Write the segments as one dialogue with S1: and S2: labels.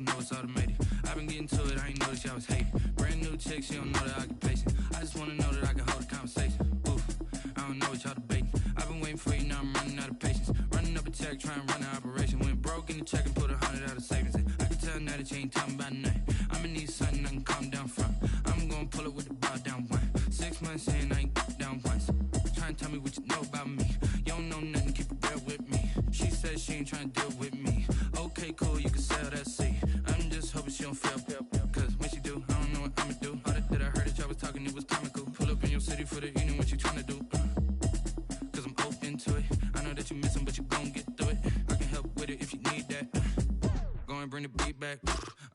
S1: should know it's automated. I've been getting to it, I ain't noticed y'all was hating. Brand new chick, she don't know the occupation. I just wanna know that I can hold a conversation. Oof, I don't know what y'all debating. I've been waiting for you, now I'm running out of patience. Running up a check, trying to run an operation. Went broke in the check and put 100 out of savings in. I can tell now that you ain't talking about nothing. I'ma need something I can calm down from. I'm gonna pull it with the bar down one. 6 months in, I ain't down once. Trying to tell me what you know about me. You don't know nothing, keep it real with me. She said she ain't trying to deal with me. Okay, cool, you can sell that seat. I'm just hoping she don't fail. Cause when she do, I don't know what I'ma do. All that I heard that y'all was talking, it was comical. Pull up in your city for the evening, what you trying to do? Cause I'm open to it. I know that you miss him, but you gon' get through it. I can help with it if you need that. Go and bring the beat back.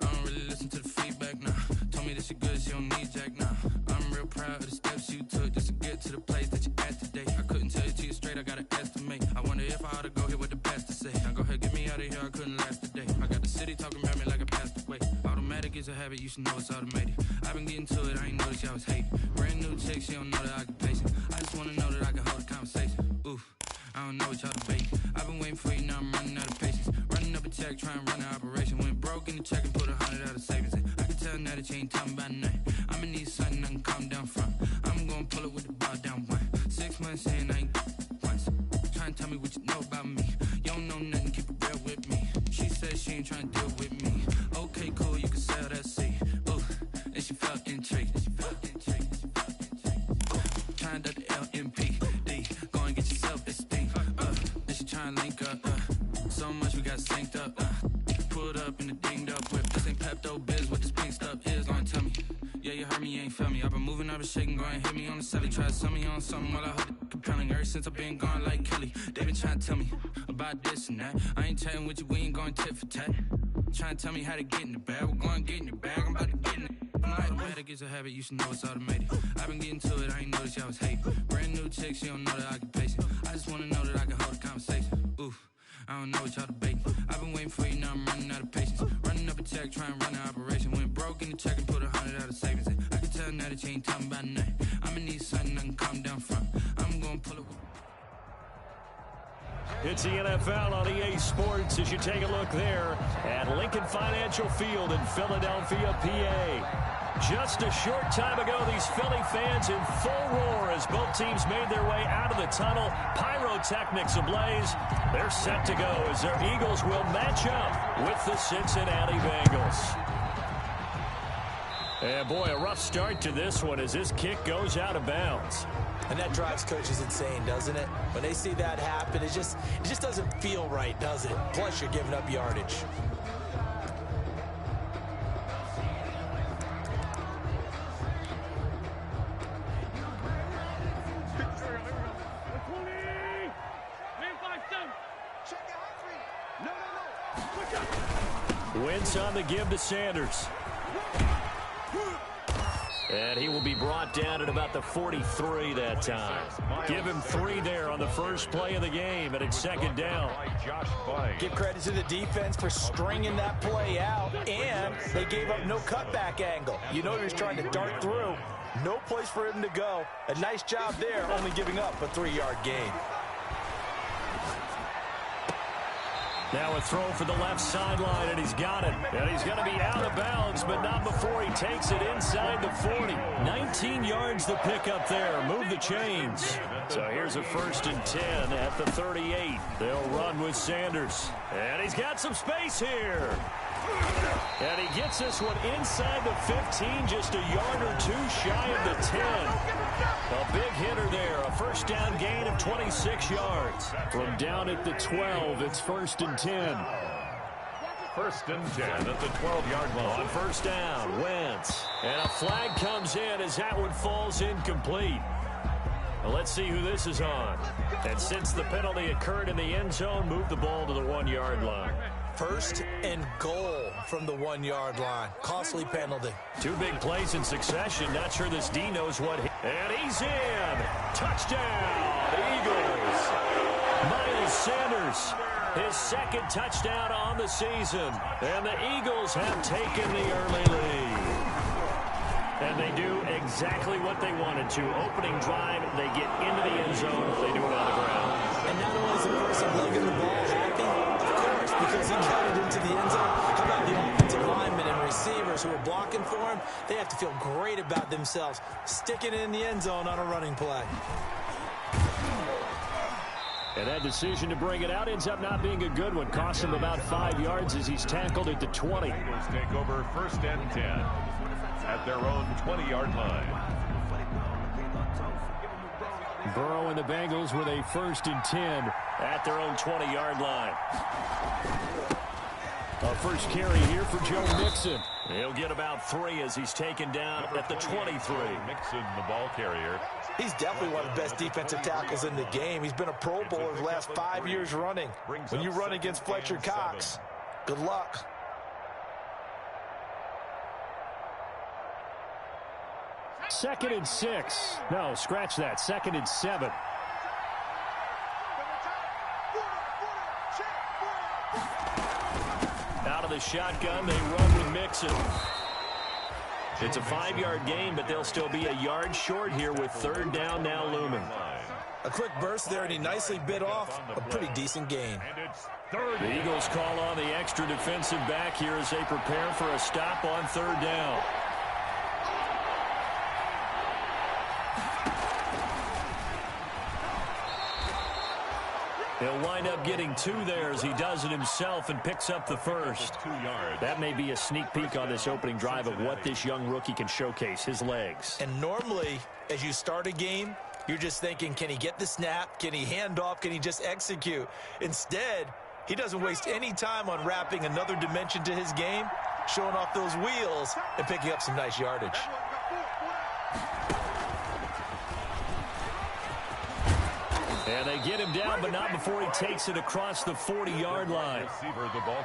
S1: I don't really listen to the feedback, nah. Told me that she good, she don't need Jack, nah. I'm real proud of the steps you took just to get to the place that you at today. I couldn't tell you to you straight, I gotta estimate. I wonder if I ought to go here with the best to say. Now go ahead, get me out of here, I couldn't last today. I got the city talking about me like I passed away. Automatic is a habit, you should know it's automated. I've been getting to it, I ain't noticed y'all was hating. Brand new chick, she don't know the occupation. I just wanna know that I can hold a conversation. Oof, I don't know what y'all debating. I've been waiting for you, now I'm running out of patience. Running up a check, trying to run an operation. Went broke in the check and put 100 out of savings in. I can tell now that you ain't talking about nothing. I'ma need something I can calm down from. I'm gonna pull it with the bar down one. 6 months in, I ain't once. Trying to tell me what you know about me. You don't know nothing, keep it real with me. She said she ain't trying to deal with me. Okay, cool, you can sell that seat. Ooh, and she felt intrigued. Trying to the LMPD. Go and get your self-esteem. And she trying to link up. So much we got synced up. Pulled up in the dinged up whip. This ain't Pepto-Biz, what this pink stuff is. Go and tell me. Yeah, you heard me, you ain't felt me. I've been moving, I've been shaking, go and hit me on the celly. Try to sell me on something while I hold it compelling. Ever since I've been gone like Kelly, they been trying to tell me about this and that. I ain't chatting with you, we ain't going tit for tat. Trying to tell me how to get in the bag. We're going to get in your bag, I'm about to get in it. Automatic is a habit, you should know it's automated. I've been getting to it, I ain't noticed y'all was hating. Brand new chick, she don't know the occupation. I just wanna know that I can hold a conversation. Oof, I don't know what y'all debating. I've been waiting for you, now I'm running out of patience. Running up a check, trying to run an operation. Went broke in the check and put 100 out of savings in. I can tell now that you ain't talking about nothing. I'ma need something I can calm down from. I'm gonna pull it.
S2: It's the NFL on EA Sports as you take a look there at Lincoln Financial Field in Philadelphia, PA. Just a short time ago, these Philly fans in full roar as both teams made their way out of the tunnel. Pyrotechnics ablaze. They're set to go as their Eagles will match up with the Cincinnati Bengals. And boy, a rough start to this one as this kick goes out of bounds.
S3: And that drives coaches insane, doesn't it? When they see that happen, it just doesn't feel right, does it? Plus, you're giving up yardage.
S2: Wentz on the give to Sanders. And he will be brought down at about the 43 that time. Give him 3 there on the first play of the game, and it's second down.
S3: Give credit to the defense for stringing that play out, and they gave up no cutback angle. You know he was trying to dart through. No place for him to go. A nice job there, only giving up a 3-yard gain.
S2: Now a throw for the left sideline, and he's got it. And he's going to be out of bounds, but not before he takes it inside the 40. 19 yards the pickup there. Move the chains. So here's a 1st and 10 at the 38. They'll run with Sanders. And he's got some space here. And he gets this one inside the 15, just a yard or 2 shy of the 10. A big hitter there, a first down gain of 26 yards. From down at the 12, it's 1st and 10.
S4: 1st and 10 at the 12-yard line.
S2: On first down, Wentz. And a flag comes in as that one falls incomplete. Well, let's see who this is on. And since the penalty occurred in the end zone, move the ball to the 1-yard line.
S3: 1st and goal from the 1-yard line. Costly penalty.
S2: 2 big plays in succession. Not sure this D knows what. And he's in. Touchdown, Eagles. Miles Sanders, his 2nd touchdown on the season. And the Eagles have taken the early lead. And they do exactly what they wanted to. Opening drive, they get into the end zone. They do it on the ground. And not only is the person legging the ball happy, of course, because he got it into the end zone. How about the offensive
S3: receivers who are blocking for him, they have to feel great about themselves, sticking it in the end zone on a running play.
S2: And that decision to bring it out ends up not being a good one. Costs him about 5 yards as he's tackled at the 20.
S4: Bengals take over 1st and 10 at their own 20-yard line.
S2: Burrow and the Bengals with a 1st and 10 at their own 20-yard line. A first carry here for Joe Mixon. He'll get about 3 as he's taken down at the 23.
S4: Mixon, the ball carrier.
S3: He's definitely one of the best defensive tackles in the game. He's been a Pro Bowler the last 5 years running. When you run against Fletcher Cox, good luck.
S2: Second and 6. No, scratch that. 2nd and 7. Out of the shotgun, they run with Mixon. It's a 5-yard gain, but they'll still be a yard short here with 3rd down now looming.
S3: A quick burst there, and he nicely bit off a pretty decent gain.
S2: The Eagles call on the extra defensive back here as they prepare for a stop on 3rd down. He'll wind up getting 2 there as he does it himself and picks up the 1st.
S4: 2 yards.
S2: That may be a sneak peek on this opening drive of what this young rookie can showcase, his legs.
S3: And normally, as you start a game, you're just thinking, can he get the snap? Can he hand off? Can he just execute? Instead, he doesn't waste any time on wrapping another dimension to his game, showing off those wheels, and picking up some nice yardage.
S2: And they get him down, but not before he takes it across the 40-yard line.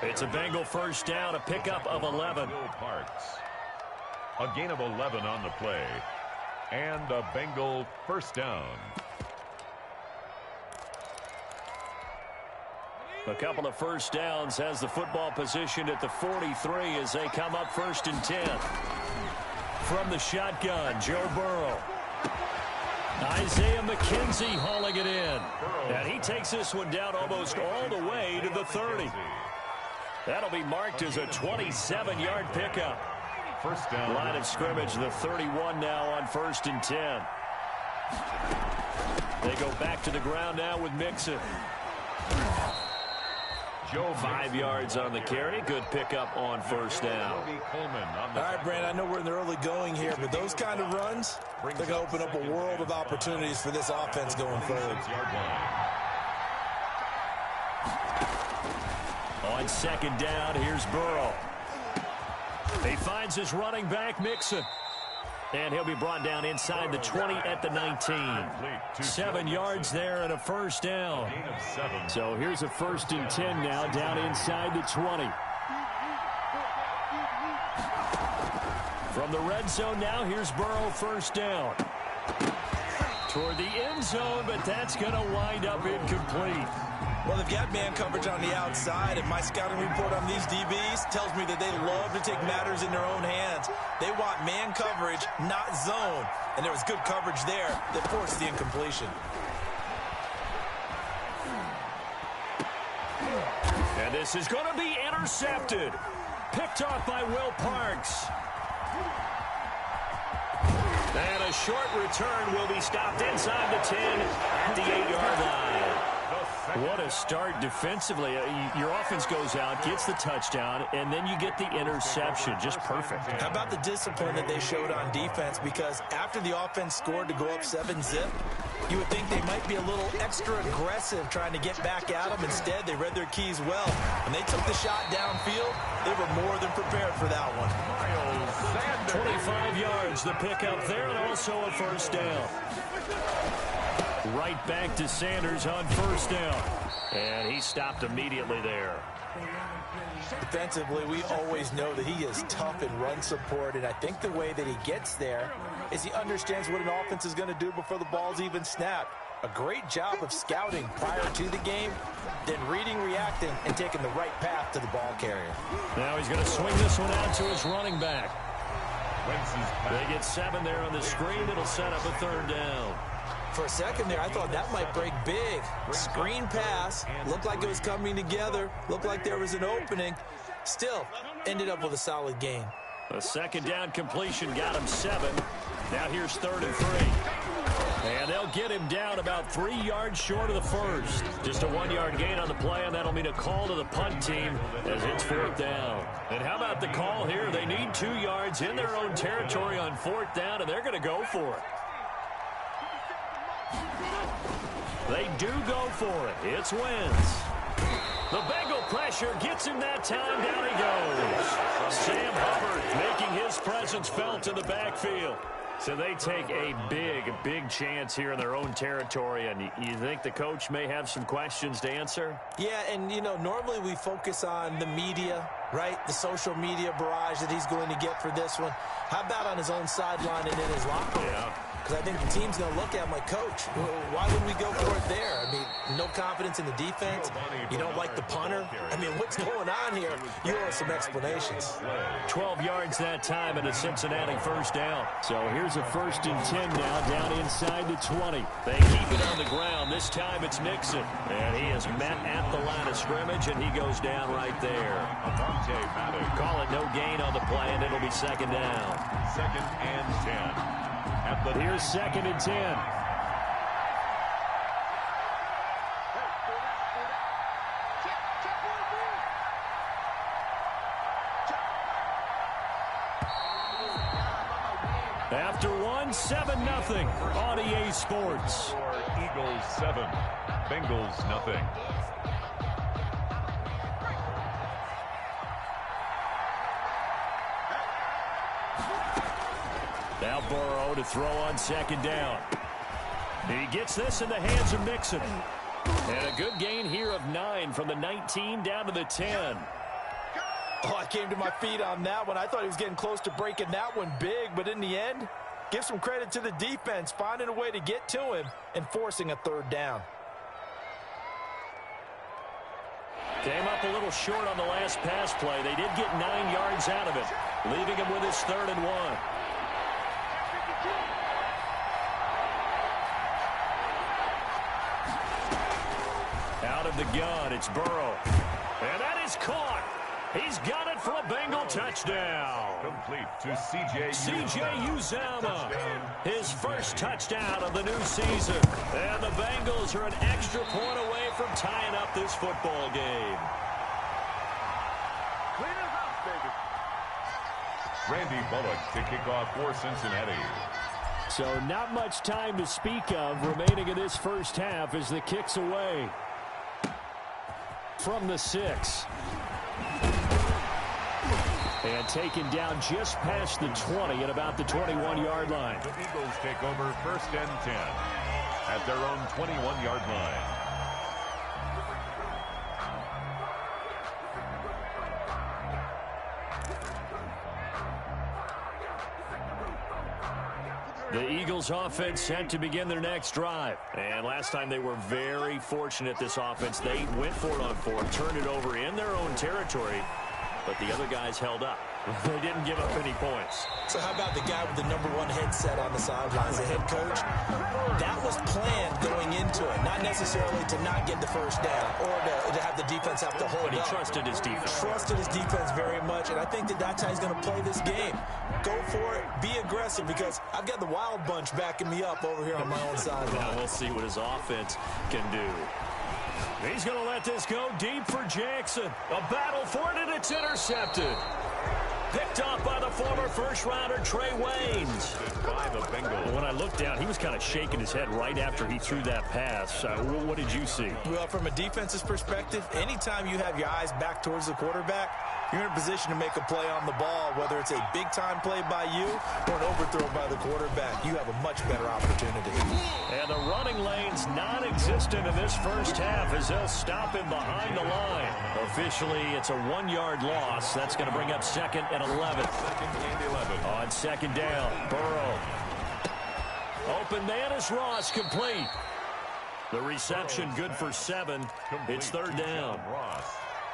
S2: It's a Bengal 1st down, a pickup of 11.
S4: A gain of 11 on the play. And a Bengal 1st down.
S2: A couple of 1st downs has the football positioned at the 43 as they come up 1st and 10. From the shotgun, Joe Burrow. Isaiah McKenzie hauling it in. And he takes this one down almost all the way to the 30. That'll be marked as a 27-yard pickup.
S4: 1st down.
S2: Line of scrimmage, the 31 now on 1st and 10. They go back to the ground now with Mixon. 5 yards on the carry. Good pickup on 1st down.
S3: All right, Brandon, I know we're in the early going here, but those kind of runs, they're going to open up a world of opportunities for this offense going forward.
S2: On 2nd down, here's Burrow. He finds his running back, Mixon. And he'll be brought down inside the 20 at the 19. 7 yards there and a 1st down. So here's a 1st and 10 now down inside the 20. From the red zone now, here's Burrow 1st down. Toward the end zone, but that's going to wind up incomplete.
S3: Well, they've got man coverage on the outside, and my scouting report on these DBs tells me that they love to take matters in their own hands. They want man coverage, not zone. And there was good coverage there that forced the incompletion.
S2: And this is going to be intercepted. Picked off by Will Parks. And a short return will be stopped inside the 10 at the 8-yard line. What a start defensively. Your offense goes out, gets the touchdown, and then you get the interception. Just perfect.
S3: How about the discipline that they showed on defense? Because after the offense scored to go up 7-zip, you would think they might be a little extra aggressive trying to get back at them. Instead, they read their keys well. When they took the shot downfield, they were more than prepared for that one.
S2: 25 yards, the pickup there, and also a 1st down. Right back to Sanders on 1st down. And he stopped immediately there.
S3: Defensively, we always know that he is tough in run support, and I think the way that he gets there is he understands what an offense is going to do before the ball's even snapped. A great job of scouting prior to the game, then reading, reacting, and taking the right path to the ball carrier.
S2: Now he's going to swing this one out to his running back. They get 7 there on the screen. It'll set up a 3rd down.
S3: For a second there, I thought that might break big. Screen pass, looked like it was coming together, looked like there was an opening. Still, ended up with a solid gain.
S2: A second down completion got him 7. Now here's 3rd and 3. And they'll get him down about 3 yards short of the first. Just a 1-yard gain on the play, and that'll mean a call to the punt team as it's 4th down. And how about the call here? They need 2 yards in their own territory on 4th down, and they're going to go for it. They do go for it. It's Wentz. The Bengal pressure gets him that time. Down he goes. Sam Hubbard making his presence felt in the backfield. So they take a big chance here in their own territory. And you think the coach may have some questions to answer?
S3: Yeah, and, normally we focus on the media, right? The social media barrage that he's going to get for this one. How about on his own sideline and in his locker room? Yeah. Because I think the team's going to look at him like, Coach, why would we go for it there? I mean, no confidence in the defense. You don't like the punter. I mean, what's going on here? You owe some explanations.
S2: 12 yards that time and a Cincinnati first down. So here's a 1st and 10 now down inside the 20. They keep it on the ground. This time it's Mixon. And he is met at the line of scrimmage, and he goes down right there. Call it no gain on the play, and it'll be 2nd down.
S4: 2nd and 10.
S2: Here's 2nd and 10. After 1, 7-0 on EA Sports.
S4: Eagles 7, Bengals nothing.
S2: Now Burrow to throw on 2nd down. He gets this in the hands of Mixon. And a good gain here of 9 from the 19 down to the 10.
S3: Oh, I came to my feet on that one. I thought he was getting close to breaking that one big, but in the end, give some credit to the defense, finding a way to get to him and forcing a 3rd down.
S2: Came up a little short on the last pass play. They did get 9 yards out of it, leaving him with his 3rd and 1. Out of the gun, it's Burrow. And that is caught. He's got it for a Bengal touchdown.
S4: Complete to C.J.
S2: Uzomah. His first touchdown of the new season. And the Bengals are an extra point away from tying up this football game.
S4: Clean it up, baby. Randy Bullock to kick off for Cincinnati.
S2: So not much time to speak of remaining in this first half as the kick's away. From the 6. And taken down just past the 20 at about the 21-yard line.
S4: The Eagles take over 1st and 10 at their own 21-yard line.
S2: The Eagles offense set to begin their next drive. And last time they were very fortunate, this offense. They went for it on 4th, turned it over in their own territory, but the other guys held up. They didn't give up any points.
S3: So how about the guy with the #1 headset on the sidelines, the head coach? That was planned going into it, not necessarily to not get the first down or to have the defense have to hold up.
S2: But he trusted his defense.
S3: Trusted his defense very much, and I think that's how he's going to play this game. Go for it, be aggressive, because I've got the Wild Bunch backing me up over here on my own sideline.
S2: Now we'll see what his offense can do. He's going to let this go deep for Jackson. A battle for it, and it's intercepted. Picked off by the former first-rounder Trey Waynes. When I looked down, he was kind of shaking his head right after he threw that pass. What did you see?
S3: Well, from a defense's perspective, anytime you have your eyes back towards the quarterback, you're in a position to make a play on the ball, whether it's a big-time play by you or an overthrow by the quarterback. You have a much better opportunity.
S2: And the running lane's non-existent in this first half as they'll stop him behind the line. Officially, it's a 1-yard loss. That's going to bring up 2nd and 11.
S4: 2nd and 11.
S2: On 2nd down, Burrow. Open man is Ross, complete. The reception good for 7. It's 3rd down.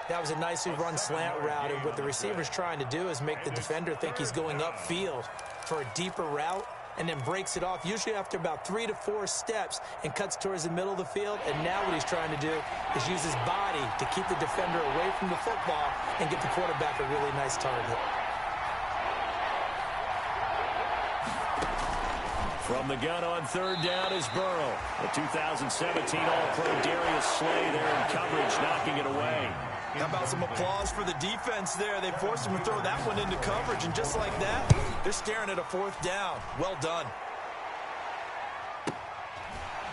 S3: That was a nicely run slant route, and what the receiver's trying to do is make the defender think he's going upfield for a deeper route, and then breaks it off, usually after about 3 to 4 steps, and cuts towards the middle of the field. And now what he's trying to do is use his body to keep the defender away from the football and get the quarterback a really nice target.
S2: From the gun on third down is Burrow. The 2017 All-Pro Darius Slay there in coverage, knocking it away.
S3: How about some applause for the defense there? They forced him to throw that one into coverage, and just like that, they're staring at a fourth down. Well done.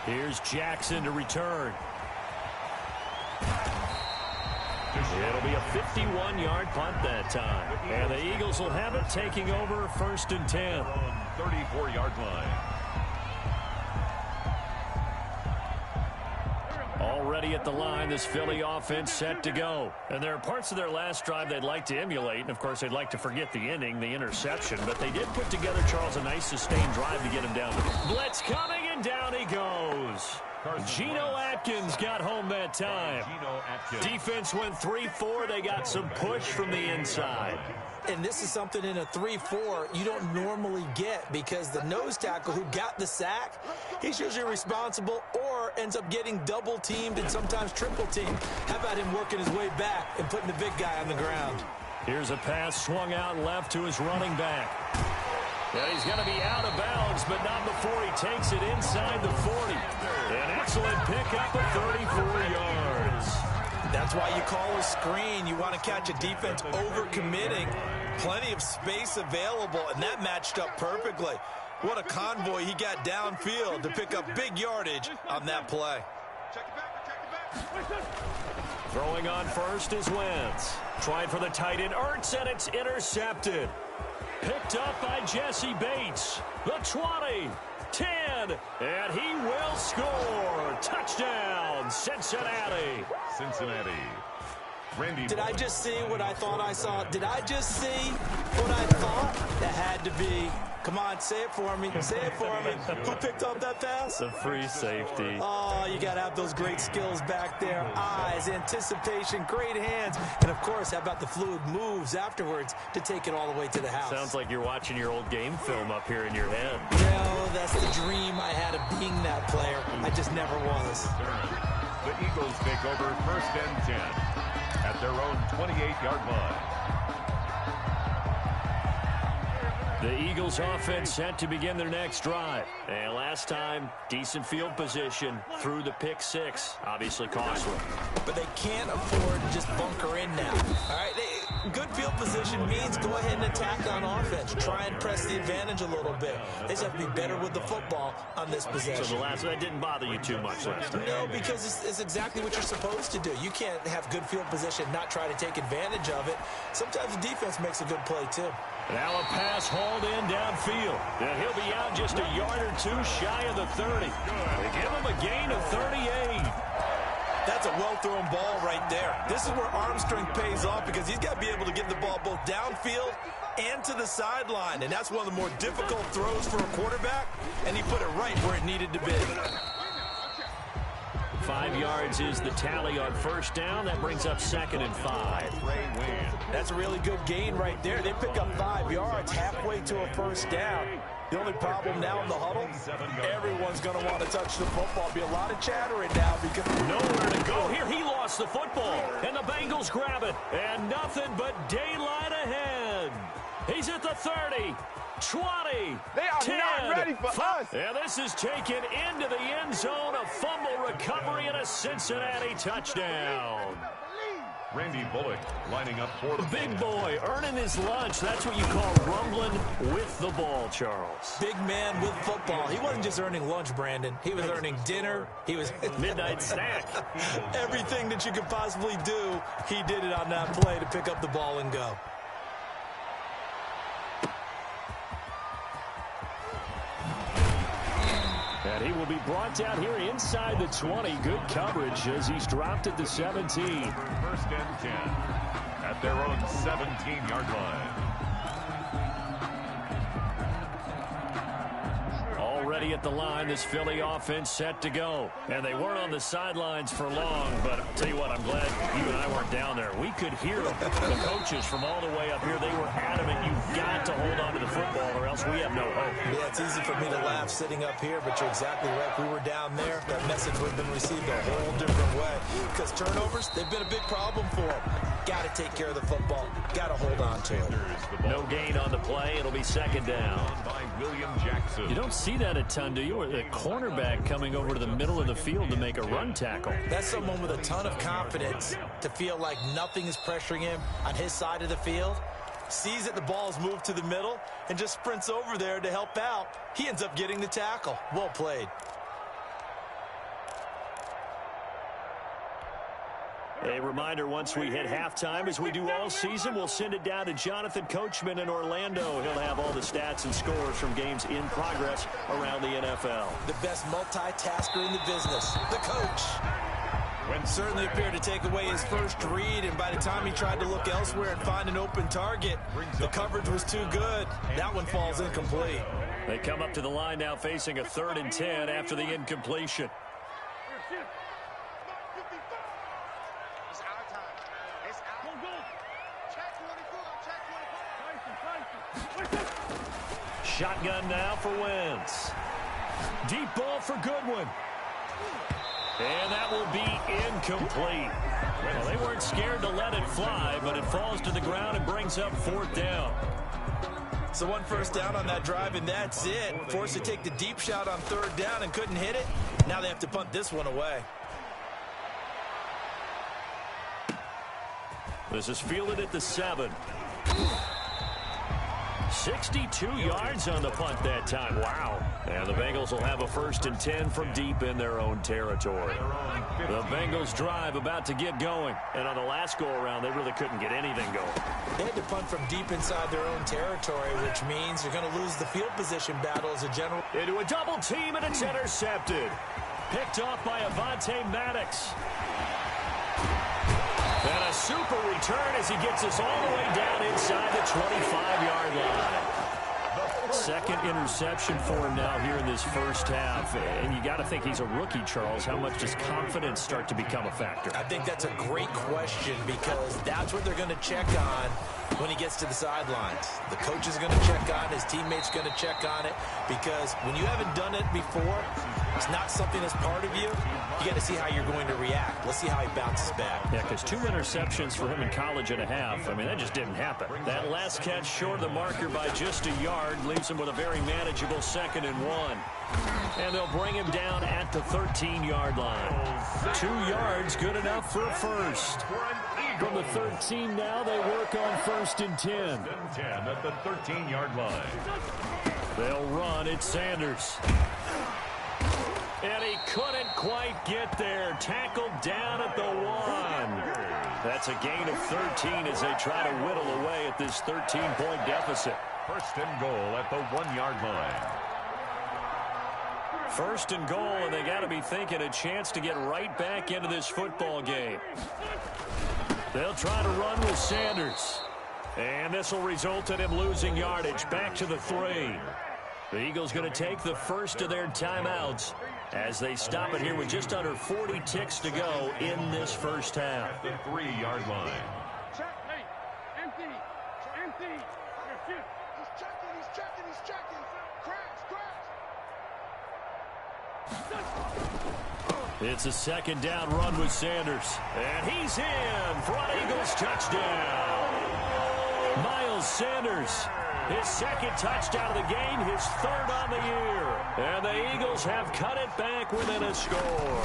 S2: Here's Jackson to return. It'll be a 51-yard punt that time. And the Eagles will have it, taking over 1st and 10.
S4: 34-yard line.
S2: Already at the line, this Philly offense set to go. And there are parts of their last drive they'd like to emulate. And, of course, they'd like to forget the ending, the interception. But they did put together, Charles, a nice sustained drive to get him down. Blitz coming, and down he goes. Geno Atkins got home that time. Defense went 3-4. They got some push from the inside.
S3: And this is something in a 3-4 you don't normally get, because the nose tackle who got the sack, he's usually responsible or ends up getting double teamed and sometimes triple teamed. How about him working his way back and putting the big guy on the ground?
S2: Here's a pass swung out left to his running back. And he's going to be out of bounds, but not before he takes it inside the 40. An excellent pickup of 34 yards.
S3: That's why you call a screen. You want to catch a defense over-committing. Plenty of space available, and that matched up perfectly. What a convoy he got downfield to pick up big yardage on that play.
S2: Throwing on first is Wentz. Trying for the tight end, Ertz, and it's intercepted. Picked up by Jesse Bates. The 20, 10, and he will score. Touchdown, Cincinnati.
S4: Cincinnati. Randy
S3: Did I just see what I thought I saw? Did I just see what I thought? That had to be. Come on, say it for me. Say it for me. Who picked up that pass?
S2: The free safety.
S3: Oh, you got to have those great skills back there. Eyes, anticipation, great hands. And, of course, how about the fluid moves afterwards to take it all the way to the house?
S2: Sounds like you're watching your old game film up here in your head.
S3: No, that's the dream I had of being that player. I just never was.
S4: The Eagles take over 1st and 10 at their own 28-yard line.
S2: The Eagles offense set to begin their next drive. And last time, decent field position through the pick six. Obviously costly.
S3: But they can't afford to just bunker in now. All right, good field position means go ahead and attack on offense. Try and press the advantage a little bit. They just have to be better with the football on this possession.
S2: So that didn't bother you too much last time?
S3: No, because it's exactly what you're supposed to do. You can't have good field position, not try to take advantage of it. Sometimes the defense makes a good play, too.
S2: Now a pass hauled in downfield. And he'll be out just a yard or two shy of the 30. They give him a gain of 38.
S3: That's a well-thrown ball right there. This is where arm strength pays off, because he's got to be able to get the ball both downfield and to the sideline. And that's one of the more difficult throws for a quarterback, and he put it right where it needed to be.
S2: 5 yards is the tally on first down. That brings up 2nd and 5.
S3: That's a really good gain right there. They pick up 5 yards halfway to a first down. The only problem now in the huddle, everyone's going to want to touch the football. Be a lot of chattering now because
S2: nowhere to go. Here he lost the football, and the Bengals grab it. And nothing but daylight ahead. He's at the 30. 20,
S5: they are
S2: 10,
S5: not ready for
S2: 5.
S5: us.
S2: And this is taken into the end zone. A fumble recovery and a Cincinnati touchdown.
S4: Randy Bullock lining up for the
S2: big boy earning his lunch. That's what you call rumbling with the ball, Charles.
S3: Big man with football. He wasn't just earning lunch, Brandon. He was earning dinner. He was
S2: midnight snack.
S3: Everything that you could possibly do, he did it on that play to pick up the ball and go.
S2: And he will be brought down here inside the 20. Good coverage as he's dropped at the 17.
S4: 1st and 10 at their own 17-yard line.
S2: Already at the line, this Philly offense set to go. And they weren't on the sidelines for long, but I'll tell you what, I'm glad you and I weren't down there. We could hear the coaches from all the way up here. They were adamant, you've got to hold on to the football or else we have no hope.
S3: Yeah, it's easy for me to laugh sitting up here, but you're exactly right. If we were down there, that message would have been received a whole different way. Because turnovers, they've been a big problem for them. Got to take care of the football. Got to hold on to it.
S2: No gain on the play. It'll be second down.
S4: By William Jackson.
S2: You don't see that a ton, do you? Or the cornerback coming over to the middle of the field to make a run tackle.
S3: That's someone with a ton of confidence to feel like nothing is pressuring him on his side of the field. Sees that the ball's moved to the middle and just sprints over there to help out. He ends up getting the tackle. Well played.
S2: A reminder, once we hit halftime, as we do all season, we'll send it down to Jonathan Coachman in Orlando. He'll have all the stats and scores from games in progress around the NFL.
S3: The best multitasker in the business, the coach. Certainly appeared to take away his first read, and by the time he tried to look elsewhere and find an open target, the coverage was too good. That one falls incomplete.
S2: They come up to the line now facing a 3rd and 10 after the incompletion. Shotgun now for Wentz. Deep ball for Goodwin. And that will be incomplete. Well, they weren't scared to let it fly, but it falls to the ground and brings up 4th down.
S3: So 1 first down on that drive, and that's it. Forced to take the deep shot on 3rd down and couldn't hit it. Now they have to punt this one away.
S2: This is fielded at the 7. 62 yards on the punt that time. Wow. And the Bengals will have a 1st and 10 from deep in their own territory. The Bengals drive about to get going. And on the last go-around, they really couldn't get anything going.
S3: They had to punt from deep inside their own territory, which means they're going to lose the field position battle as a general.
S2: Into a double team, and it's intercepted. Picked off by Avonte Maddox. And a super return as he gets us all the way down inside the 25-yard line. 2nd interception for him now here in this first half. And you got to think he's a rookie, Charles. How much does confidence start to become a factor?
S3: I think that's a great question because that's what they're going to check on when he gets to the sidelines. The coach is going to check on it. His teammates going to check on it because when you haven't done it before, it's not something that's part of you. You got to see how you're going to react. Let's see how he bounces back.
S2: Yeah, because 2 interceptions for him in college and a half. I mean, that just didn't happen. That last catch short of the marker by just a yard leaves him with a very manageable 2nd and 1. And they'll bring him down at the 13-yard line. 2 yards, good enough for a first. From the 13 now, they work on 1st and 10.
S4: 10 at the 13-yard line.
S2: They'll run. It's Sanders. And he couldn't quite get there. Tackled down at the 1. That's a gain of 13 as they try to whittle away at this 13-point deficit.
S4: 1st and goal at the 1-yard line.
S2: 1st and goal, and they got to be thinking a chance to get right back into this football game. They'll try to run with Sanders. And this will result in him losing yardage back to the 3. The Eagles going to take the first of their timeouts as they stop it here with just under 40 ticks to go in this first half.
S4: At the 3-yard line.
S5: Empty. He's checking. Crash.
S2: It's a 2nd down run with Sanders. And he's in for an Eagles touchdown. Miles Sanders, his 2nd touchdown of the game, his 3rd on the year. And the Eagles have cut it back within a score.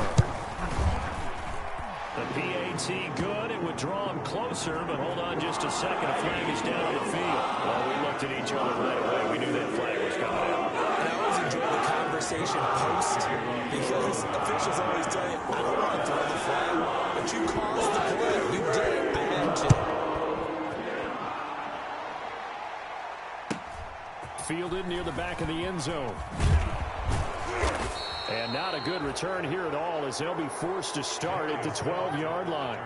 S2: The PAT good. It would draw him closer, but hold on just a second. A flag is down on the field. Well, we looked at each other right away. We knew that flag was coming out.
S3: And I always enjoy the conversation post because officials always tell you, I don't want to throw the flag, but you caused the play. You did it. I had to.
S2: Fielded near the back of the end zone. And not a good return here at all as they'll be forced to start at the 12-yard line.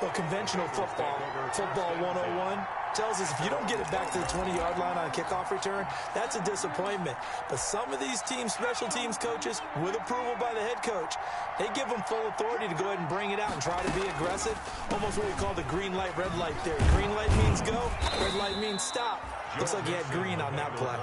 S3: Well, conventional football 101, tells us if you don't get it back to the 20-yard line on a kickoff return, that's a disappointment. But some of these teams, special teams coaches, with approval by the head coach, they give them full authority to go ahead and bring it out and try to be aggressive. Almost what we call the green light, red light theory. Green light means go, red light means stop. Looks like he had green on that play.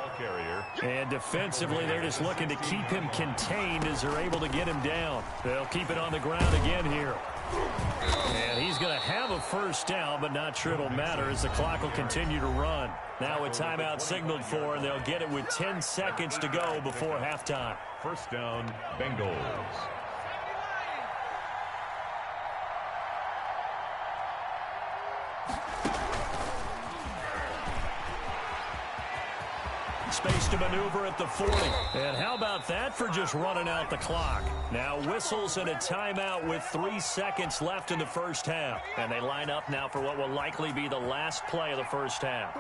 S2: And defensively, they're just looking to keep him contained as they're able to get him down. They'll keep it on the ground again here. And he's going to have a first down, but not sure it'll matter as the clock will continue to run. Now a timeout signaled for, and they'll get it with 10 seconds to go before halftime.
S4: First down, Bengals.
S2: Space to maneuver at the 40. And how about that for just running out the clock? Now whistles and a timeout with 3 seconds left in the first half. And they line up now for what will likely be the last play of the first half.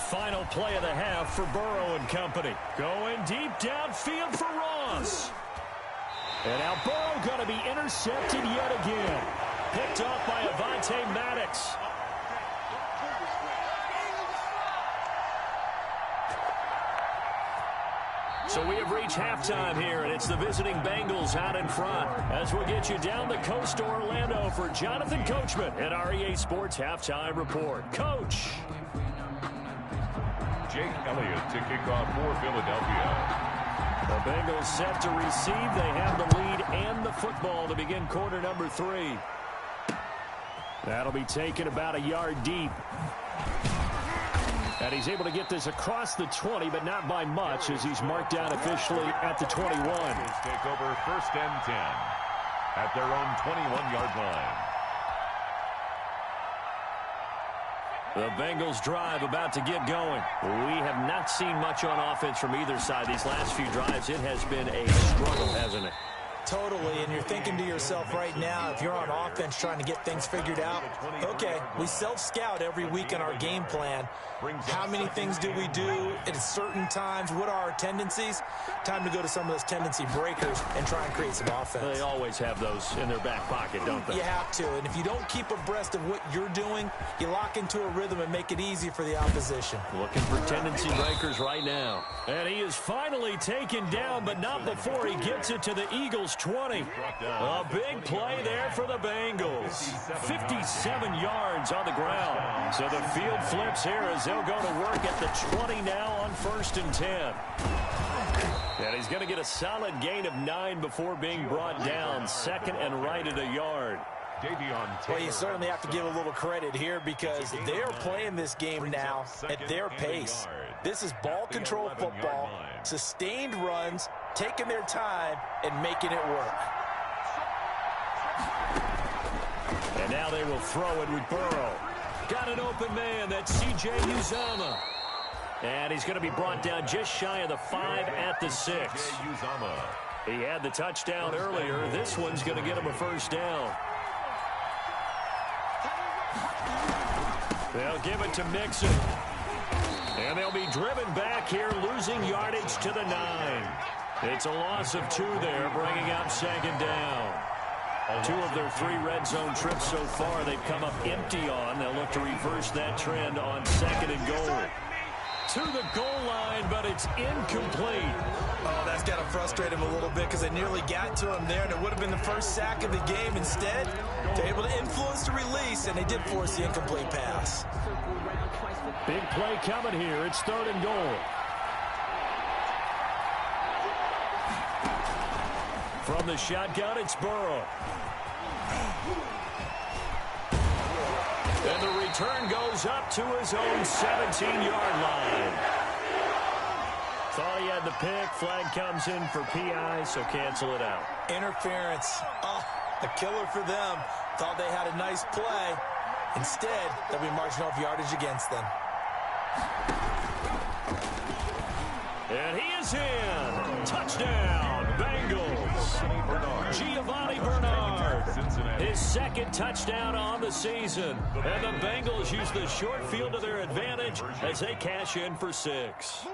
S2: Final play of the half for Burrow and company. Going deep downfield for Ross. And now Burrow going to be intercepted yet again. Picked off by Avonte Maddox. So we have reached halftime here, and it's the visiting Bengals out in front. As we'll get you down the coast to Orlando for Jonathan Coachman at REA Sports Halftime Report. Coach.
S4: Jake Elliott to kick off for Philadelphia.
S2: The Bengals set to receive. They have the lead and the football to begin quarter number 3. That'll be taken about a yard deep. And he's able to get this across the 20, but not by much as he's marked down officially at the 21.
S4: Take over first and 10 at their own 21-yard line.
S2: The Bengals drive about to get going. We have not seen much on offense from either side. These last few drives, it has been a struggle, hasn't it?
S3: Totally, and you're thinking to yourself right now, if you're on offense trying to get things figured out, okay, we self-scout every week in our game plan. How many things do we do at certain times? What are our tendencies? Time to go to some of those tendency breakers and try and create some offense.
S2: They always have those in their back pocket, don't they?
S3: You have to, and if you don't keep abreast of what you're doing, you lock into a rhythm and make it easy for the opposition.
S2: Looking for tendency breakers right now. And he is finally taken down, but not before he gets it to the Eagles' 20. A big play there for the Bengals. 57 yards on the ground. So the field flips here as they'll go to work at the 20 now on first and 10. And he's going to get a solid gain of 9 before being brought down. Second and right at a yard.
S3: Well, you certainly have to give a little credit here because they're playing this game now at their pace. This is ball control football, sustained runs, taking their time, and making it work.
S2: And now they will throw it with Burrow. Got an open man. That's C.J. Uzomah. And he's going to be brought down just shy of the 5 at the 6. He had the touchdown earlier. This one's going to get him a first down. They'll give it to Mixon. And they'll be driven back here, losing yardage to the 9. It's a loss of 2 there, bringing up second down. 2 of their 3 red zone trips so far they've come up empty on. They'll look to reverse that trend on second and goal. To the goal line, but it's incomplete.
S3: Oh, that's got to frustrate him a little bit because they nearly got to him there, and it would have been the first sack of the game. Instead, they're able to influence the release, and they did force the incomplete pass.
S2: Big play coming here. It's third and goal. From the shotgun, it's Burrow. And the return goes up to his own 17-yard line. Thought he had the pick. Flag comes in for PI, so cancel it out.
S3: Interference. Oh, a killer for them. Thought they had a nice play. Instead, they'll be marching off yardage against them.
S2: And he is in. Touchdown, Bengals. Giovanni Bernard. His second touchdown on the season. And the Bengals use the short field to their advantage as they cash in for 6.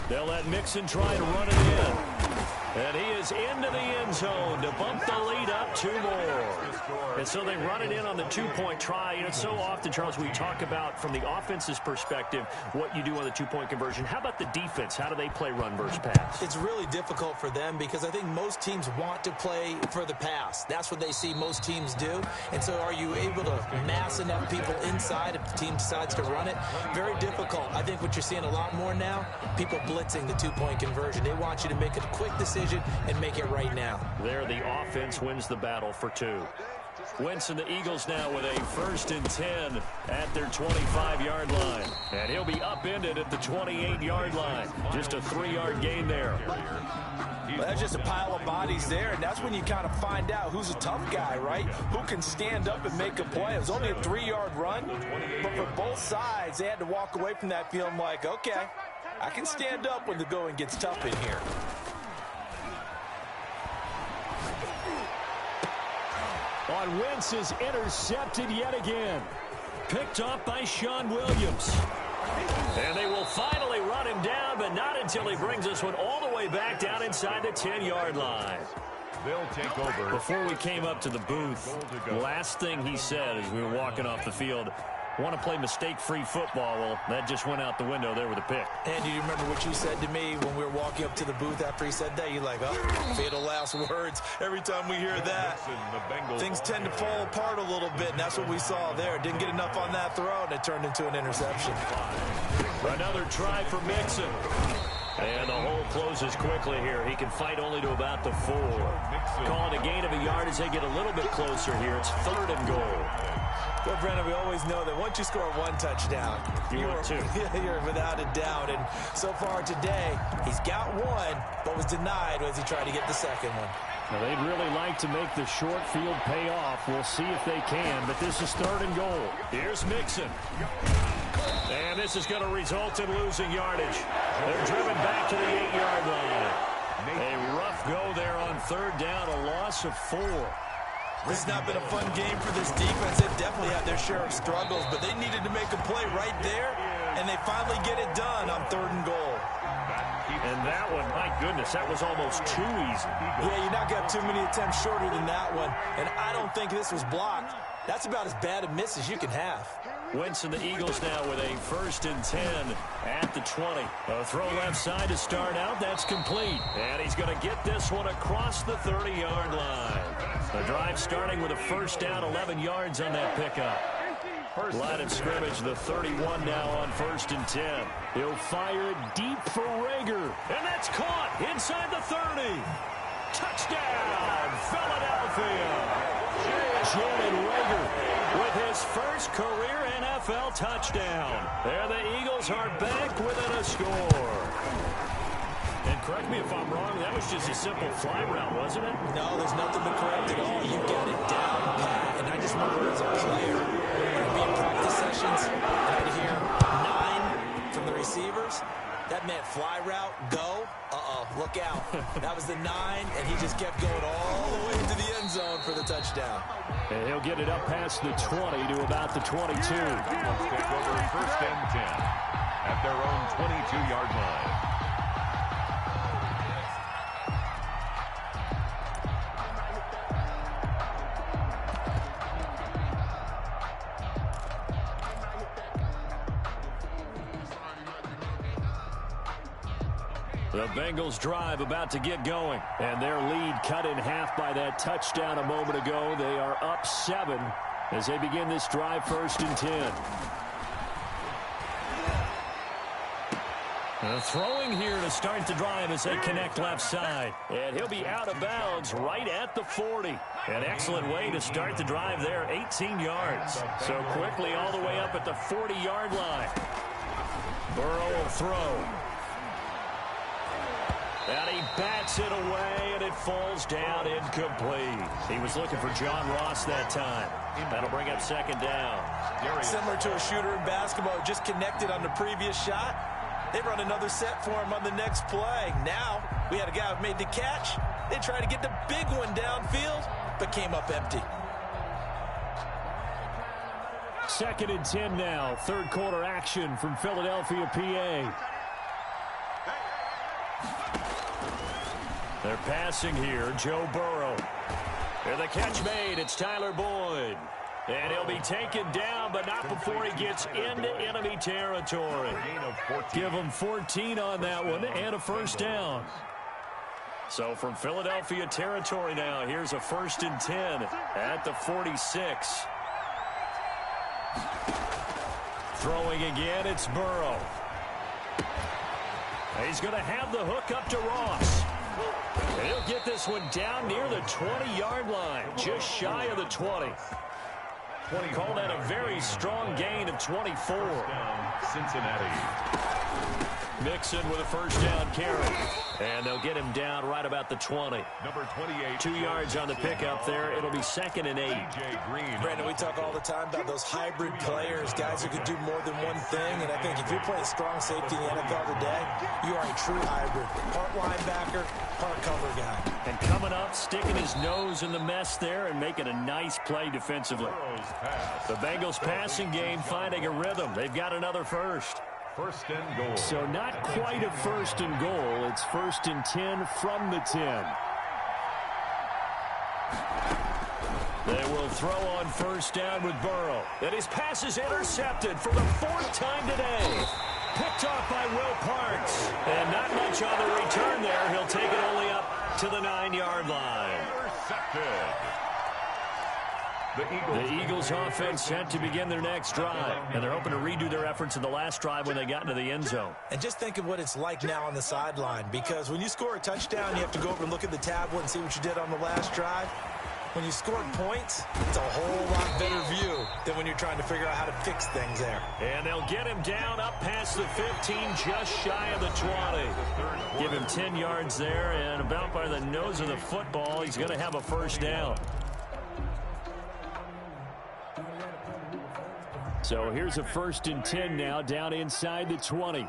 S2: They'll let Mixon try to run it in. And he is into the end zone to bump the lead up 2 more. And so they run it in on the two-point try. You know, so often, Charles, we talk about from the offense's perspective what you do on the two-point conversion. How about the defense? How do they play run versus pass?
S3: It's really difficult for them because I think most teams want to play for the pass. That's what they see most teams do. And so are you able to mass enough people inside if the team decides to run it? Very difficult. I think what you're seeing a lot more now, people blitzing the two-point conversion. They want you to make a quick decision and make it right now.
S2: There, the offense wins the battle for two. Wentz and the Eagles now with a 1st and 10 at their 25-yard line. And he'll be upended at the 28-yard line. Just a 3-yard gain there.
S3: Well, that's just a pile of bodies there, and that's when you kind of find out who's a tough guy, right? Who can stand up and make a play. It was only a 3-yard run, but for both sides, they had to walk away from that feeling like, okay, I can stand up when the going gets tough in here.
S2: On Wentz is intercepted yet again. Picked off by Sean Williams. And they will finally run him down, but not until he brings this one all the way back down inside the 10-yard line.
S4: They'll take over.
S2: Before we came up to the booth, last thing he said as we were walking off the field, want to play mistake-free football. Well, that just went out the window there with a pick.
S3: And do you remember what you said to me when we were walking up to the booth after he said that? You're like, oh, fatal last words. Every time we hear that, things tend to fall apart a little bit, and that's what we saw there. Didn't get enough on that throw, and it turned into an interception.
S2: Another try for Mixon. And the hole closes quickly here. He can fight only to about the 4. Calling a gain of a yard as they get a little bit closer here. It's 3rd and goal.
S3: Well, Brennan, we always know that once you score one touchdown,
S2: you're
S3: without a doubt. And so far today, he's got one, but was denied as he tried to get the second one.
S2: Now, they'd really like to make the short field pay off. We'll see if they can, but this is 3rd and goal. Here's Mixon. And this is going to result in losing yardage. They're driven back to the 8-yard line. A rough go there on 3rd down, a loss of 4.
S3: This has not been a fun game for this defense. They've definitely had their share of struggles, but they needed to make a play right there, and they finally get it done on 3rd and goal.
S2: And that one, my goodness, that was almost too easy.
S3: Yeah, you're not going to have too many attempts shorter than that one, and I don't think this was blocked. That's about as bad a miss as you can have.
S2: Wentz and the Eagles now with a 1st and 10 at the 20. A throw left side to start out. That's complete. And he's going to get this one across the 30-yard line. The drive starting with a 1st down, 11 yards on that pickup. Line of scrimmage, the 31 now on 1st and 10. He'll fire it deep for Rager. And that's caught inside the 30. Touchdown, Philadelphia. Jalen Rager with his first career NFL touchdown. There the Eagles are back within a score. And correct me if I'm wrong, that was just a simple fly route, wasn't it?
S3: No, there's nothing to correct at all. You got it down pat. And I just remember as a player, when I'd be in practice sessions, and I'd hear 9 from the receivers. That meant fly route, go. Look out. That was the 9, and he just kept going all the way into the end zone for the touchdown.
S2: And he'll get it up past the 20 to about the 22.
S4: Take over 1st and 10 at their own 22-yard line.
S2: The Bengals drive about to get going, and their lead cut in half by that touchdown a moment ago. They are up 7 as they begin this drive 1st and 10. Throwing here to start the drive as they connect left side. And he'll be out of bounds right at the 40. An excellent way to start the drive there, 18 yards. So quickly all the way up at the 40-yard line. Burrow will throw. And he bats it away, and it falls down incomplete. He was looking for John Ross that time. That'll bring up 2nd down.
S3: Similar to a shooter in basketball, just connected on the previous shot. They run another set for him on the next play. Now, we had a guy who made the catch. They tried to get the big one downfield, but came up empty.
S2: 2nd and 10 now. 3rd quarter action from Philadelphia, PA. They're passing here, Joe Burrow. And the catch made. It's Tyler Boyd. And he'll be taken down, but not before he gets into enemy territory. Give him 14 on that one and a first down. So from Philadelphia territory now, here's a 1st and 10 at the 46. Throwing again, it's Burrow. He's going to have the hook up to Ross. And he'll get this one down near the 20-yard line, just shy of the 20. Call that a very strong gain of 24.
S4: Cincinnati.
S2: Mixon with a first down carry. And they'll get him down right about the 20.
S4: Number 28.
S2: 2 yards on the pickup there. It'll be 2nd and 8.
S3: Brandon, we talk all the time about those hybrid players, guys who can do more than one thing. And I think if you're playing strong safety in the NFL today, you are a true hybrid. Part linebacker, part cover guy.
S2: And coming up, sticking his nose in the mess there and making a nice play defensively. The Bengals passing game finding a rhythm. They've got another first.
S4: 1st and goal.
S2: So not quite a 1st and goal. It's 1st and 10 from the 10. They will throw on 1st down with Burrow. And his pass is intercepted for the 4th time today. Picked off by Will Parks. And not much on the return there. He'll take it only up to the 9-yard line.
S4: Intercepted.
S2: The Eagles offense set to begin their next drive. And they're hoping to redo their efforts in the last drive when they got into the end zone.
S3: And just think of what it's like now on the sideline. Because when you score a touchdown, you have to go over and look at the tablet and see what you did on the last drive. When you scored points, it's a whole lot better view than when you're trying to figure out how to fix things there.
S2: And they'll get him down up past the 15, just shy of the 20. Give him 10 yards there, and about by the nose of the football, he's going to have a first down. So here's a 1st and 10 now, down inside the 20.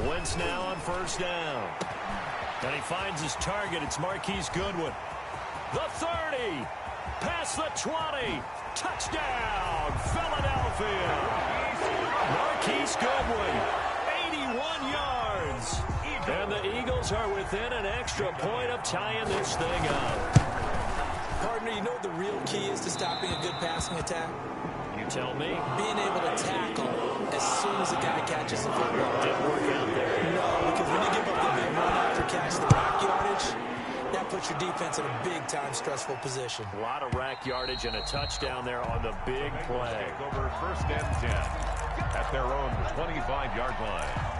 S2: Wentz now on 1st down. And he finds his target. It's Marquise Goodwin. The 30. Past the 20. Touchdown, Philadelphia. Marquise Goodwin, 81 yards. And the Eagles are within an extra point of tying this thing up.
S3: Partner, you know what the real key is to stopping a good passing attack?
S2: You tell me.
S3: Being able to tackle as soon as a guy catches the football.
S2: Didn't work out there.
S3: No, because when you give up the big run after catch, the rack yardage, that puts your defense in a big-time stressful position.
S2: A lot of rack yardage and a touchdown there on the big play.
S4: Over 1st and 10 at their own 25-yard line.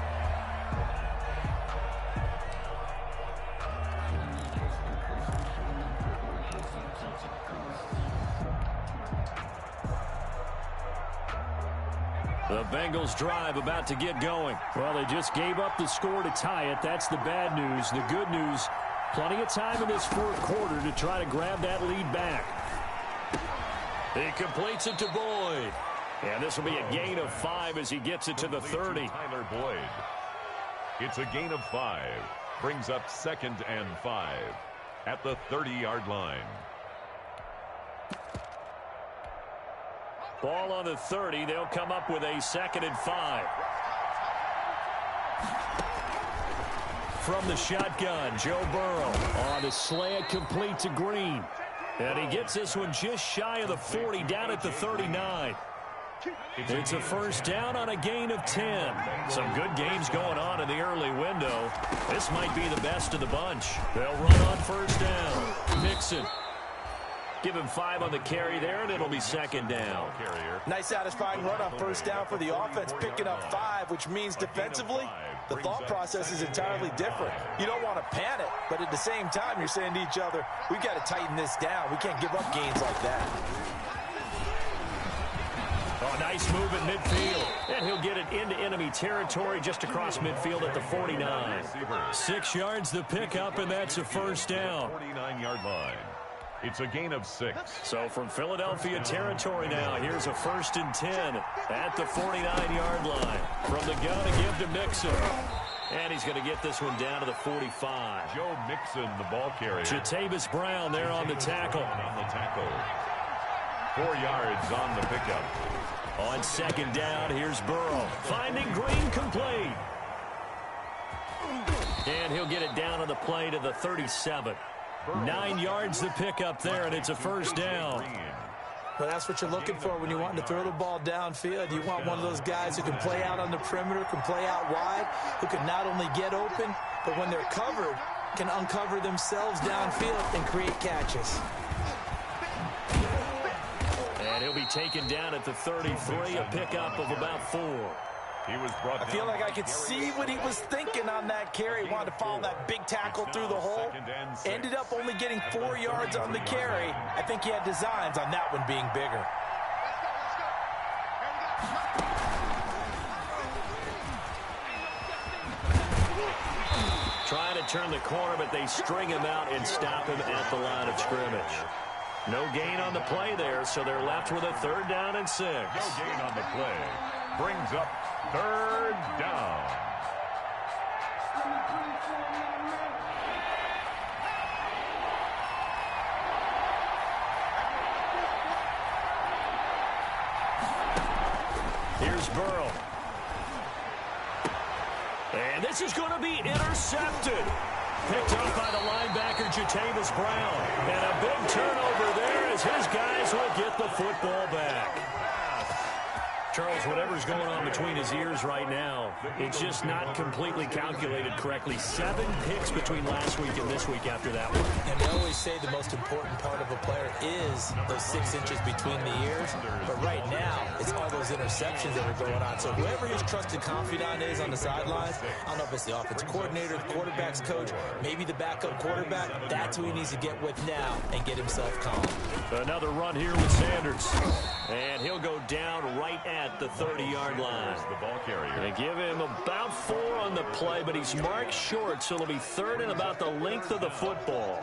S2: The Bengals drive about to get going. Well, they just gave up the score to tie it. That's the bad news. The good news, plenty of time in this 4th quarter to try to grab that lead back. He completes it to Boyd. And this will be a gain of 5 as he gets it to the 30.
S4: Tyler Boyd. It's a gain of 5. Brings up 2nd and 5 at the 30-yard line.
S2: Ball on the 30. They'll come up with a 2nd and 5. From the shotgun, Joe Burrow on the slant, complete to Green. And he gets this one just shy of the 40, down at the 39. It's a first down on a gain of 10. Some good games going on in the early window. This might be the best of the bunch. They'll run on first down. Mixon. Give him 5 on the carry there, and it'll be 2nd down.
S3: Nice satisfying run on first down for the offense, picking up 5, which means defensively, the thought process is entirely different. You don't want to panic, but at the same time, you're saying to each other, we've got to tighten this down. We can't give up gains like that.
S2: Oh, nice move at midfield. And he'll get it into enemy territory just across midfield at the 49. 6 yards the pickup, and that's a first down.
S4: 49-yard line. It's a gain of 6.
S2: So from Philadelphia territory now, here's a 1st and 10 at the 49-yard line. From the gun to give to Mixon. And he's going to get this one down to the 45.
S4: Joe Mixon, the ball carrier.
S2: Jatavis Brown there on the tackle.
S4: 4 yards on the pickup.
S2: On 2nd down, here's Burrow. Finding Green complete. And he'll get it down on the play to the 37. 9 yards to pick up there, and it's a first down.
S3: Well, that's what you're looking for when you want to throw the ball downfield. You want one of those guys who can play out on the perimeter, can play out wide, who can not only get open, but when they're covered, can uncover themselves downfield and create catches.
S2: And he'll be taken down at the 33, a pickup of about 4.
S4: He was brought
S3: I feel like I could see what he was thinking on that carry. Wanted to follow that big tackle through the hole. Ended up only getting 4 yards on the carry. I think he had designs on that one being bigger.
S2: Trying to turn the corner, but they string him out and stop him at the line of scrimmage. No gain on the play there, so they're left with a 3rd down and 6.
S4: No gain on the play. Brings up 3rd down.
S2: Here's Burrow. And this is going to be intercepted. Picked up by the linebacker, Jatavis Brown. And a big turnover there as his guys will get the football back. Charles, whatever's going on between his ears right now, it's just not completely calculated correctly. 7 picks between last week and this week after that one.
S3: And they always say the most important part of a player is those 6 inches between the ears. But right now, it's all those interceptions that are going on. So whoever his trusted confidant is on the sidelines, I don't know if it's the offensive coordinator, the quarterback's coach, maybe the backup quarterback, that's who he needs to get with now and get himself calm.
S2: Another run here with Sanders. And he'll go down right at the 30-yard line.
S4: The ball carrier.
S2: They give him about 4 on the play, but he's marked short, so it'll be 3rd and about the length of the football.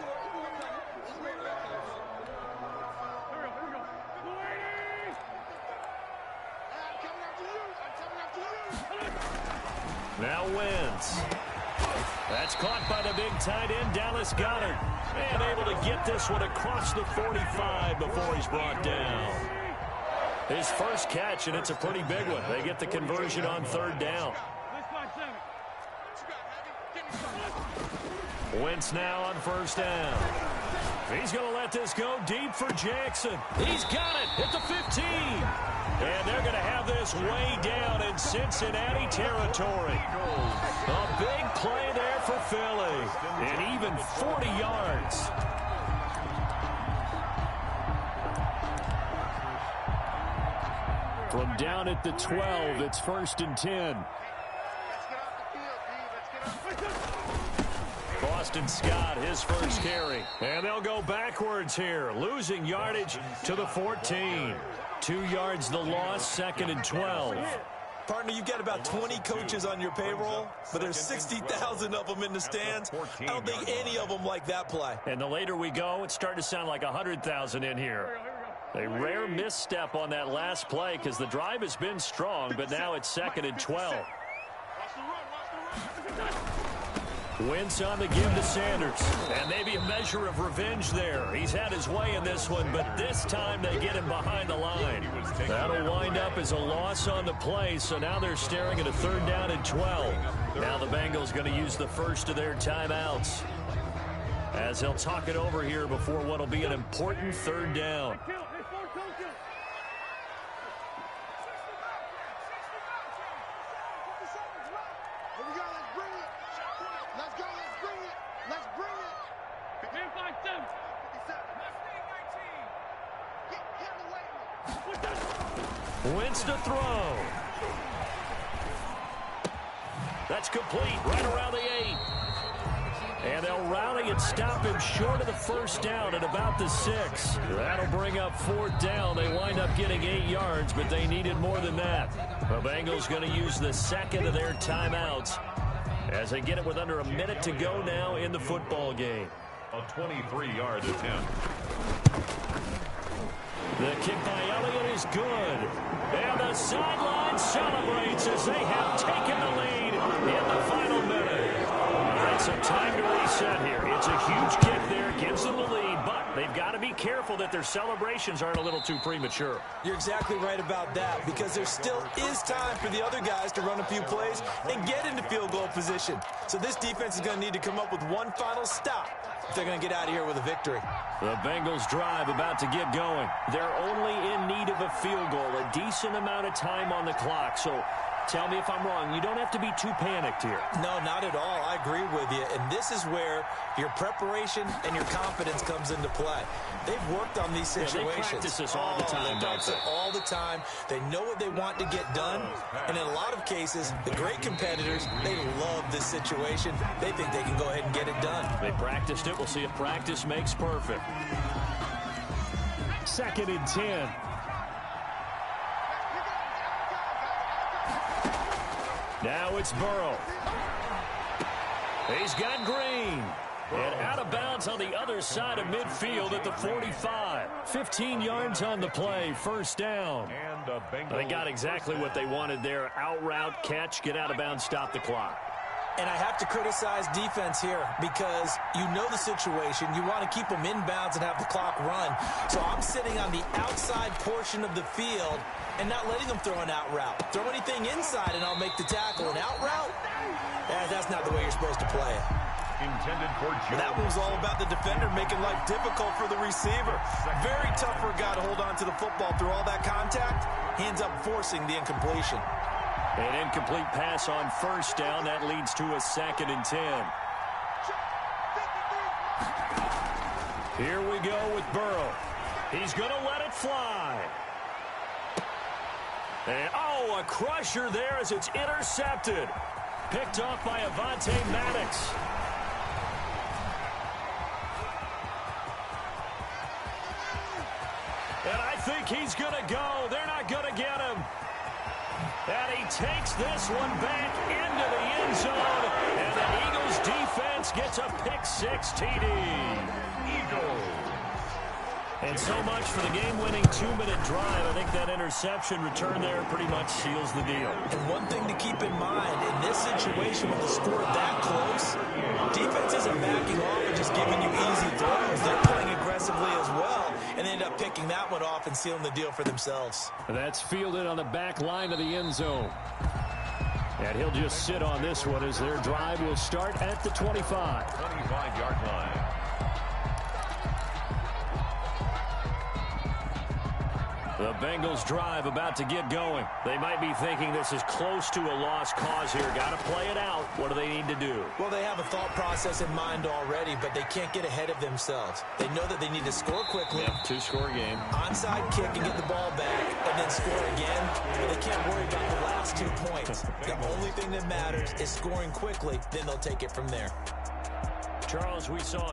S2: Now Wentz. That's caught by the big tight end, Dallas Goedert. And able to get this one across the 45 before he's brought down. His first catch, and it's a pretty big one. They get the conversion on 3rd down. Wentz now on 1st down. He's going to let this go deep for Jackson. He's got it at the 15. And they're going to have this way down in Cincinnati territory. A big play there for Philly. And even 40 yards. From down at the 12, it's 1st and 10. Boston Scott, his first carry. And they'll go backwards here, losing yardage to the 14. 2 yards the loss, 2nd and 12.
S3: Partner, you've got about 20 coaches on your payroll, but there's 60,000 of them in the stands. I don't think any of them like that play.
S2: And the later we go, it's starting to sound like 100,000 in here. A rare misstep on that last play because the drive has been strong, but now it's 2nd and 12. Wentz on the give to Sanders. And maybe a measure of revenge there. He's had his way in this one, but this time they get him behind the line. That'll wind up as a loss on the play, so now they're staring at a 3rd down and 12. Now the Bengals going to use the first of their timeouts, as they'll talk it over here before what will be an important 3rd down. Wentz to throw. That's complete right around the 8. And they'll rally and stop him short of the 1st down at about the 6. That'll bring up 4th down. They wind up getting 8 yards, but they needed more than that. The Bengals going to use the 2nd of their timeouts as they get it with under a minute to go now in the football game.
S4: A 23-yard attempt.
S2: The kick by Elliott is good. And the sideline celebrates as they have taken the lead in the final minute. All right, so time to reset here. It's a huge kick there, gives them the lead, but they've got to be careful careful that their celebrations aren't a little too premature.
S3: You're exactly right about that, because there still is time for the other guys to run a few plays and get into field goal position. So this defense is going to need to come up with one final stop if they're going to get out of here with a victory.
S2: The Bengals drive about to get going. They're only in need of a field goal, a decent amount of time on the clock. So tell me if I'm wrong. You don't have to be too panicked here.
S3: No, not at all. I agree with you. And this is where your preparation and your confidence comes into play. They've worked on these situations.
S2: They practice this all the time,
S3: they practice it all the time. They know what they want to get done. And in a lot of cases, the great competitors, they love this situation. They think they can go ahead and get it done.
S2: They practiced it. We'll see if practice makes perfect. 2nd and 10. Now it's Burrow. He's got Green. And out of bounds on the other side of midfield at the 45. 15 yards on the play, first down.
S4: And
S2: They got exactly what they wanted there. Out route, catch, get out of bounds, stop the clock.
S3: And I have to criticize defense here because you know the situation. You want to keep them inbounds and have the clock run. So I'm sitting on the outside portion of the field and not letting them throw an out route. Throw anything inside and I'll make the tackle. An out route? That's not the way you're supposed to play it.
S4: intended for Jones.
S3: That was all about the defender making life difficult for the receiver. Very tough for a guy to hold on to the football through all that contact. He ends up forcing the incompletion.
S2: An incomplete pass on first down. That leads to a 2nd and 10. Here we go with Burrow. He's going to let it fly. And, a crusher there as it's intercepted. Picked off by Avonte Maddox. And I think he's going to go. They're not going to get him. And he takes this one back into the end zone. And the Eagles defense gets a pick-6 TD.
S4: Eagles.
S2: And so much for the game-winning 2-minute drive. I think that interception return there pretty much seals the deal.
S3: And one thing to keep in mind, in this situation with the score that close, defense isn't backing off and just giving you easy throws. They're playing aggressively as well, and they end up picking that one off and sealing the deal for themselves.
S2: That's fielded on the back line of the end zone. And he'll just sit on this one as their drive will start at the 25.
S4: 25-yard line.
S2: The Bengals drive about to get going. They might be thinking this is close to a lost cause here. Got to play it out. What do they need to do?
S3: Well, they have a thought process in mind already, but they can't get ahead of themselves. They know that they need to score quickly.
S2: Yep, 2-score game.
S3: Onside kick and get the ball back, and then score again. But they can't worry about the last 2 points. The only thing that matters is scoring quickly. Then they'll take it from there.
S2: Charles, we saw